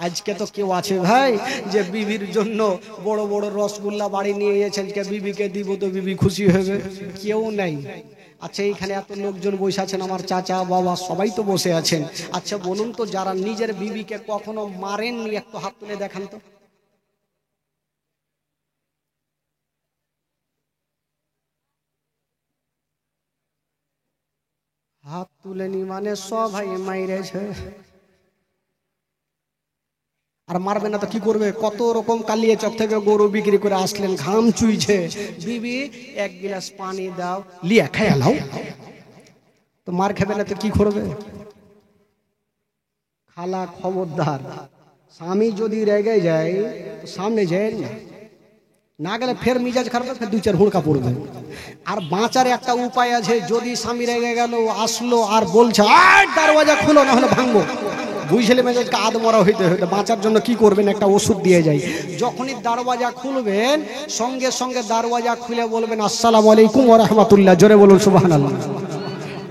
আজকে তো কেউ আছে ভাই যে বিবির জন্য বড় বড় রসগোল্লা বাড়ি নিয়ে গেছে, আজকে বিবিকে দিব তো বিবি খুশি হবে? কেউ নাই। আচ্ছা, এইখানে এত লোকজন বসে আছেন, আমার চাচা বাবা সবাই তো বসে আছেন। আচ্ছা বলুন তো, যারা নিজের বিবিকে কখনো মারেননি একটু হাত তুলে দেখান তো। হাত তুলেনি মানে সবাই মাইরেছে। আর মারবে না তো কি করবে? কত রকম কালিয়ে চক থেকে গরু বিক্রি করে আসলেন, ঘাম চুইছে, বিবি এক গিলাস পানি দাও, লিয়া খায়া লাও, তো মার খাবে না তো কি করবে? খালা খবরদার, স্বামী যদি রেগে যায় তো সামনে যায় না গেলে ফের মিজাজ খারাপ, ফের দুই চার হুড়কা পড়বে। আর বাঁচার একটা উপায় আছে, যদি স্বামী রেগে গেল, আসলো আর বলছে দরওয়াজা খুলো না হলে ভাঙবো, বুঝলে মেজাজকে আদমরা হইতে হইতে বাঁচার জন্য কি করবেন? একটা ওষুধ দিয়ে যায়। যখনই দরওয়াজা খুলবেন সঙ্গে সঙ্গে দরওয়াজা খুলে বলবেন আসসালামু আলাইকুম ওয়া রাহমাতুল্লাহ, জোরে বলুন সুবহানাল্লাহ।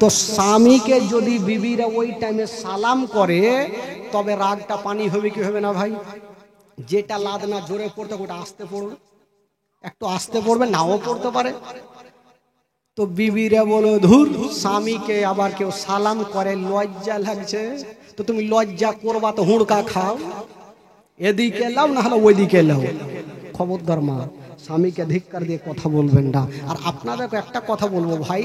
তো স্বামীকে যদি বিবিরা ওই টাইমে সালাম করে তবে রাগটা পানি হবে কি হবে না ভাই? যেটা লাদ না জোরে পড়তে ওটা আস্তে পড়বে, একটু আস্তে পড়বে, নাও পড়তে পারে। তো বিবিরা বলো ধুর, স্বামীকে আবার কেউ সালাম করে লজ্জা লাগছে, তো তুমি লজ্জা করবা তো হুড়কা খাও, এদিকে লাও না হলে ওইদিকে লাও। খবরদার মা, স্বামীকে ধিক্কার দিয়ে কথা বলবেন না। আর আপনাদেরকে একটা কথা বলবো ভাই,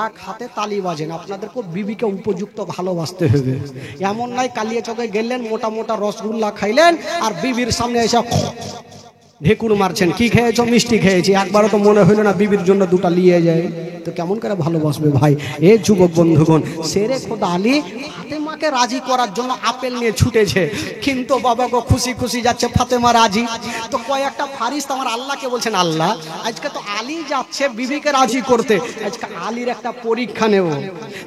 এক হাতে তালি বাজেন, আপনাদেরকে বিবিকে উপযুক্ত ভালোবাসতে হবে। এমন নাই কালিয়া চকে গেলেন, মোটা মোটা রসগোল্লা খাইলেন আর বিবির সামনে এসে ঢেকুর মারছেন, কি খেয়েছো? মিষ্টি খেয়েছি। একবারও তো মনে হইল না বিবির জন্য দুটা নিয়ে যায়? তো কেমন করে ভালোবাসবে ভাই? এ যুবক বন্ধুগণ, শেরে খোদা আলী ফাতেমাকে রাজি করার জন্য আপেল নিয়ে ছুটেছে, কিন্তু বাবাকে খুশি খুশি যাচ্ছে, ফাতেমা রাজি। তো কয়েকটা ফারিস্তা আমার আল্লাহকে বলছেন, আল্লাহ আজকে তো আলী যাচ্ছে বিবিকে রাজি করতে, আজকে আলীর একটা পরীক্ষা নেব।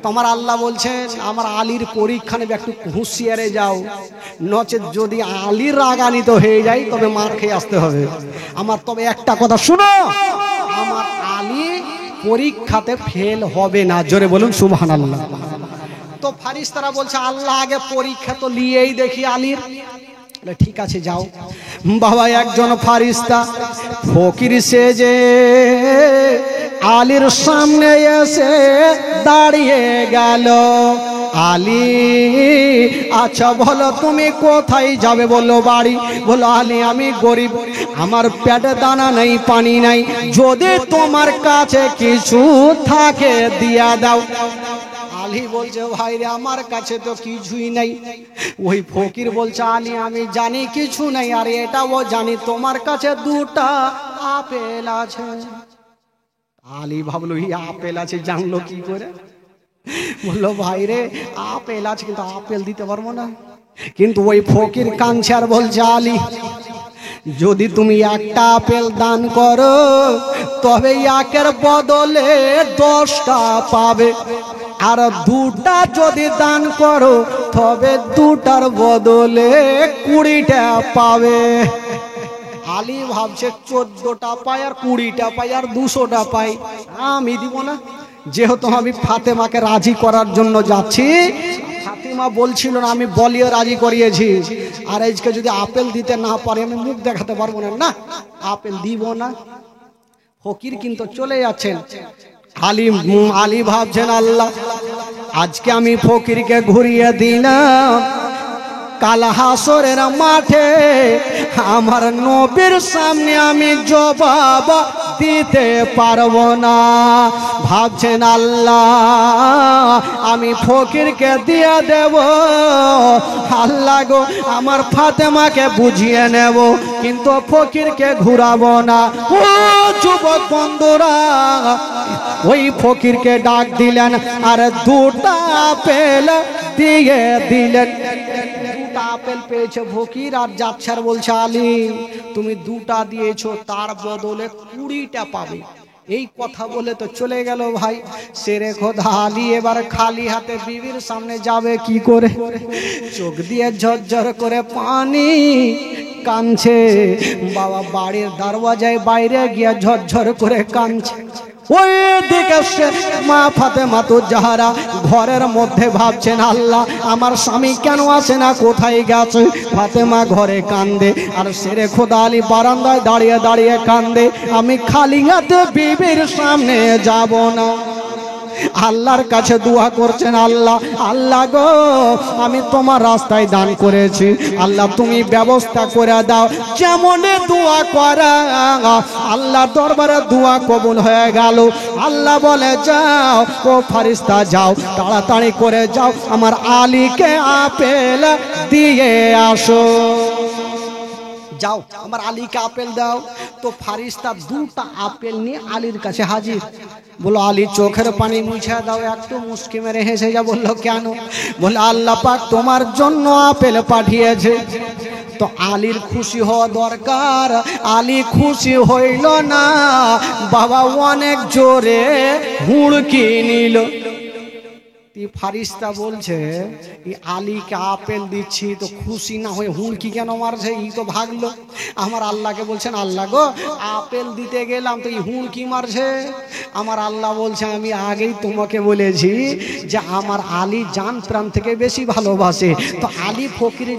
তো আমার আল্লাহ বলছেন, আমার আলীর পরীক্ষা নেবে, একটু হুঁশিয়ারে যাও, নচেত যদি আলীর রাগান্বিত হয়ে যায় তবে মার খেয়ে আসতে হবে আমার। তবে একটা কথা শুনো, আমার আলী পরীক্ষাতে ফেল হবে না, জোরে বলুন সুবহানাল্লাহ। তো ফারিস্তারা বলছে, আল্লাহ আগে পরীক্ষা তো নিয়েই দেখি আলীর। ঠিক আছে যাও। বাবা একজন ফারিস্তা ফকির সেজে আলীর সামনে এসে দাঁড়িয়ে গেল। আলী আচ্ছা বলো তুমি কোথায় যাবে? বললো বাড়ি। বলো আলী আমি গরিব, আমার পেটে দানা নেই, পানি নাই, যদি তোমার কাছে কিছু থাকে দিয়া দাও। আলী বলছে ভাই রে আমার কাছে তো কিছুই নাই। ওই ফকির বলছে আলী আমি জানি কিছু নাই, আর এটাও জানি তোমার কাছে দুটা আপেল আছে। আলী ভাবলো এই আপেল আছে জানলো কি করে? বললো ভাই রে আপেল আছে, কিন্তু আপেল দিতে পারবো না। কিন্তু ওই ফকির কাঁদছে আর বলছে আলী যদি তুমি একটা আপেল দান করো তবে একের বদলে 10টা পাবে, আর দুটা যদি দান করো তবে দুটার বদলে 20টা পাবে। আলী ভাবছে 14টা পাই আর 20টা পাই আর 200টা পাই, আমি দিব না। যেহেতু আমি ফাতেমাকে রাজি করার জন্য যাচ্ছি, ফাতেমা বলছিল না আমি বলিয়ে রাজি করিয়েছি, আর আজকে যদি আপেল দিতে না পারে আমি মুখ দেখাতে পারবো না, না আপেল দিব না। ফকির কিন্তু চলে যাচ্ছেন। আলী ভাবছেন আল্লাহ আজকে আমি ফকিরকে ঘুরিয়ে দিলাম, কাল হাসরের মাঠে আমার নবীর সামনে আমি জবাব দিতে পারবো না। ভাবছেন আল্লাহ আমি ফকিরকে দিয়ে দেব, আল্লাহ গো আমার ফাতেমাকে বুঝিয়ে নেব, কিন্তু ফকিরকে ঘুরাবো না। ও যুবক বন্ধুরা, ওই ফকিরকে ডাক দিলেন আর দুটা আপেল দিয়ে দিলেন। আপেল পেয়েছে ফকির আর যাচ্ছে আর বলছে আলী তুমি দুটা দিয়েছো তার বদলে 20টা পাবে। এই কথা বলে তো চলে গেল ভাই। শেরে খোদা আলী এবার খালি হাতে বিবির সামনে যাবে কি করে? চোখ দিয়ে ঝরঝর করে পানি কাঁদছে। বাবা বাড়ির দরওয়াজায় বাইরে গিয়ে ঝরঝর করে কাঁদছে। ওই দিকে মা ফাতেমা তো জাহরা ঘরের মধ্যে ভাবছেন, আল্লাহ আমার স্বামী কেন আসে না, কোথায় গেছে? ফাতেমা ঘরে কান্দে, আর শেরে খোদা আলী বারান্দায় দাঁড়িয়ে দাঁড়িয়ে কান্দে, আমি খালি হাতে বিবির সামনে যাব না। আল্লাহর কাছে দোয়া করছেন, আল্লাহ আল্লাহ গো, আমি তোমার রাস্তায় দান করেছি, আল্লাহ তুমি ব্যবস্থা করে দাও। যেমন দোয়া করা আল্লাহ দরবারে দোয়া কবুল হয়ে গেল। আল্লাহ বলে, যাও ও ফারিস্তা যাও, তাড়াতাড়ি করে যাও, আমার আলীকে আপেল দিয়ে আসো। যাও আমার আলীকে আপেল দাও। তো ফারিস্তা দুটা আপেল নিয়ে আলীর কাছে হাজির। বলো, আলী চোখের পানি মুছে দাও। একটু মুস্কি মেরে হেসে যা বললো, কেন? বলে, আল্লাহ পাক তোমার জন্য আপেল পাঠিয়েছে। তো আলীর খুশি হওয়া দরকার, আলী খুশি হইল না, বাবা অনেক জোরে হুড়কি নিল। ফারিস্তা বলছে, আলীকে আপেল দিচ্ছি তো খুশি না হয়ে হুড়কি কেন মারছে? ই তো ভাগলো। আমার আল্লাহকে বলছেন, আল্লাহ গো, আপেল দিতে গেলাম তো এই হুড়কি মারছে। আমার আল্লাহ বলছে, আমি আগেই তোমাকে বলেছি যে আমার আলী জান প্রাণ থেকে বেশি ভালোবাসে। তো আলী ফকিরে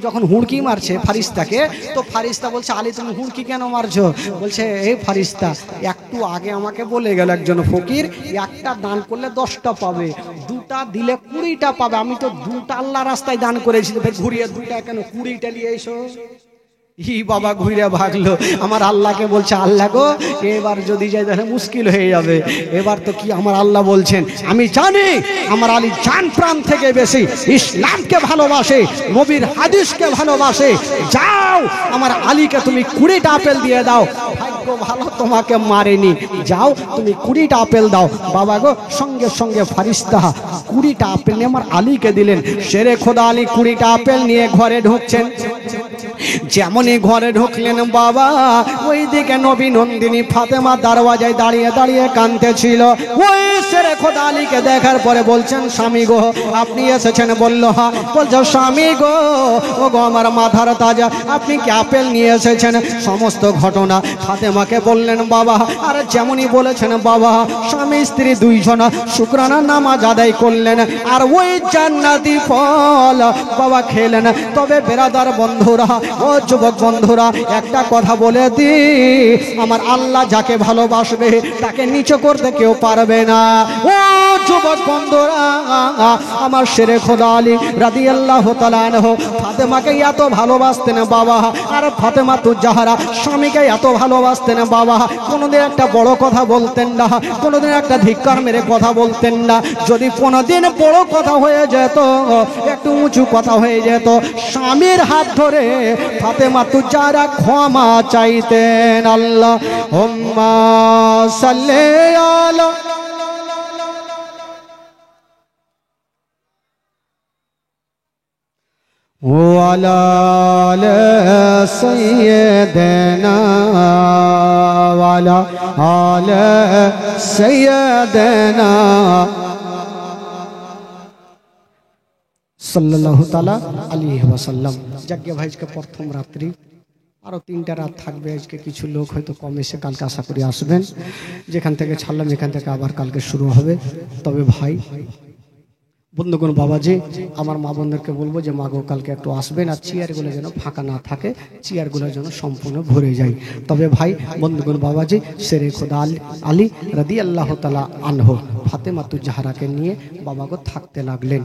যখন হুড়কি মারছে ফারিস্তাকে, তো ফারিস্তা বলছে, আলী তুমি হুড়কি কেন মারছো? বলছে, এই ফারিস্তা, একটু আগে আমাকে বলে গেল একজন ফকির, একটা দান করলে 10টা পাবে, দুটা দিলে 20টা পাবে। আমি তো দুটা আল্লাহ রাস্তায় দান করেছি, ঘুরিয়ে দুটা কেন 20টা নিয়ে এসো। ই বাবা ঘুরে ভাগলো। আমার আল্লাহকে বলছে, আল্লাহ গো, এবার যদি যাই তাহলে মুশকিল হয়ে যাবে। এবার তো কি আমার আল্লাহ বলছেন, আমি জানি আমার আলী জান প্রাণ থেকে বেশি ইসলামকে ভালোবাসে, নবীর হাদিসকে ভালোবাসে। যাও আমার আলীকে তুমি 20টা আপেল দিয়ে দাও। ভাগ্য ভালো তোমাকে মারেনি, যাও তুমি 20টা আপেল দাও। বাবা গো, সঙ্গে সঙ্গে ফারিস্তা 20টা আপেল নিয়ে আমার আলীকে দিলেন। শেরে খোদা আলী 20টা আপেল নিয়ে ঘরে ঢুকছেন। যেমনই ঘরে ঢুকলেন বাবা, ওই দিকে নবী নন্দিনী ফাতেমা দরওয়াজায় দাঁড়িয়ে দাঁড়িয়ে কাঁদতেছিল। ওই শেরে খোদা আলীকে দেখার পরে বলছেন, স্বামী গো আপনি এসেছেন? বলল, হ্যাঁ। বলছে, স্বামী গো, ও গো আমার মাথার তাজা, আপনি কি আপেল নিয়ে এসেছেন? সমস্ত ঘটনা ফাতেমাকে বললেন বাবা। আর যেমনই বলেছেন বাবা, স্বামী স্ত্রী দুইজন শুকরানা নামাজ আদায় করলেন, আর ওই জান্নাতি ফল বাবা খেলেন। তবে বেরাদার বন্ধুরা, ও যুবক বন্ধুরা, একটা কথা বলে দি, আমার আল্লাহ যাকে ভালোবাসবে তাকে নিচু করতে কেউ পারবে না। ও যুবক বন্ধুরা, আমার শেরে খোদা আলী রাদিয়াল্লাহু তাআলা আনহু ফাতেমাকে এত ভালোবাসতেন বাবা, আর ফাতেমা তু জাহরা স্বামীকে এত ভালোবাসতেন বাবা। কোনোদিন একটা বড় কথা বলতেন না, কোনোদিন একটা ধিক্কার মেরে কথা বলতেন না। যদি কোনোদিন বড় কথা হয়ে যেত, একটু উঁচু কথা হয়ে যেত, স্বামীর হাত ধরে ফাতেমা তু জাহরা ক্ষমা চাইতেন। আল্লাহুম্মা সাল্লি আলা ওয়ালা আলি সাইয়্যিদিনা ওয়ালা আলি সাইয়্যিদিনা সাল্লাল্লাহু তাআলা আলাইহি ওয়াসাল্লাম। যাজ্ঞা ভাই, আজকে প্রথম রাত্রি, আরো 3টা রাত থাকবে। আজকে কিছু লোক হয়তো কম এসে কালকে আশা করি আসবেন। যেখান থেকে ছাড়লাম এখান থেকে আবার কালকে শুরু হবে। তবে ভাই বন্ধুগণ, বাবাজি, আমার মা বোনদেরকে বলবো যে মা গো, কালকে একটু আসবেন, আর চেয়ারগুলো যেন ফাঁকা না থাকে, চেয়ারগুলো যেন সম্পূর্ণ ভরে যায়। তবে ভাই বন্ধুগণ, বাবাজি, শেরে খোদা আলী রাদিয়াল্লাহু তাআলা আনহু ফাতেমা তু জাহরাকে নিয়ে বাবা গো থাকতে লাগলেন।